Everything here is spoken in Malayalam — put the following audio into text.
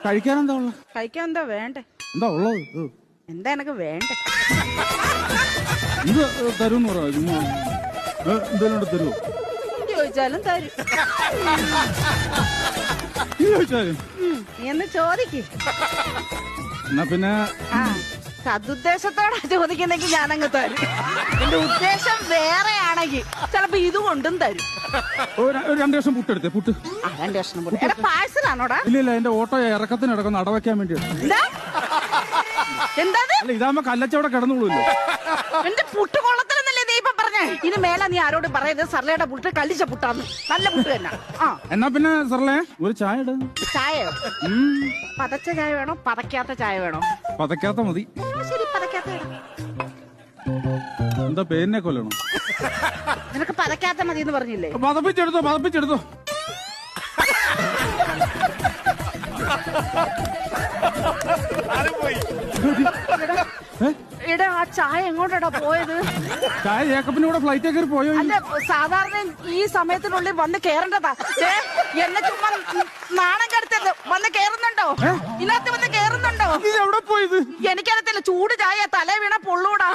കഴിക്കാൻ എന്താ ഉള്ളത്? കഴിക്കാൻ എന്താ വേണ്ടേ? എന്താ ഉള്ളത്? എന്താ എനക്ക് വേണ്ടേ? ഇത് തരൂന്ന് പറ. എന്തെങ്കിലും തരുമോ? ചോദിച്ചാലും തരും. ചോദിച്ചാലും നീ എന്ന് ചോദിക്ക്. എന്നാ പിന്നെ സതുദ്ദേശത്തോടെ ചോദിക്കുന്നെങ്കിൽ ഞാനങ്ങ് തരും. എന്റെ ഉദ്ദേശം വേറെ ആണെങ്കിൽ ചിലപ്പോ ഇത് കൊണ്ടും തരും. ഒരു 2 കഷ്ണം പുട്ടെടുത്തേ. പുട്ട് 2 കഷ്ണം പുട്ട്. പാഴ്സലാണോടാ? ഇല്ല, എന്റെ ഓട്ടോ ഇറക്കത്തിന് ഇടക്കുന്ന അടവയ്ക്കാൻ വേണ്ടിയാണ്. എന്താ അല്ല, ഇതാകുമ്പോ കല്ലച്ചവിടെ കിടന്നുള്ളൂല്ലോ. എന്റെ പുട്ട് കൊള്ളത്തിലെന്നല്ലേ നീ ഇപ്പൊ പറഞ്ഞേ? ഇനി മേലെ നീ ആരോട് പറയരുത് സർലയുടെ പുട്ട് കല്ലിച്ച പുട്ടാന്ന്. നല്ല പുട്ട് തന്നെ. എന്നാ പിന്നെ സർലേ ഒരു ചായ ഇട. ചായയോ? പതച്ച ചായ വേണോ പതക്കാത്ത ചായ വേണോ? പതക്കാത്ത മതി. ശരി, പതക്കാത്ത ഇടാം. എന്താ പേരിനെ കൊല്ലണോ? നിനക്ക് പതക്കാത്ത മതി എന്ന് പറഞ്ഞില്ലേ? പതപ്പിച്ചെടുത്തോ. എടാ, ആ ചായ എങ്ങോട്ടാ പോയത്? ചായ ജേക്കബിന്റെ കൂടെ ഫ്ലൈറ്റ് കയറി പോയോ? അല്ല, സാധാരണ ഈ സമയത്തിനുള്ളിൽ വന്ന് കേറേണ്ടതാ. എന്നെ ചുമ്മാ നാണം കെടുത്തത്. വന്ന് കേറുന്നുണ്ടോ? ഇതിനകത്ത് വന്ന് കേറുന്നുണ്ടോ? എവിടെ പോയത്? എനിക്കറിയത്തില്ല. ചൂട് ചായ തലേ വീണ പൊള്ളൂടാ.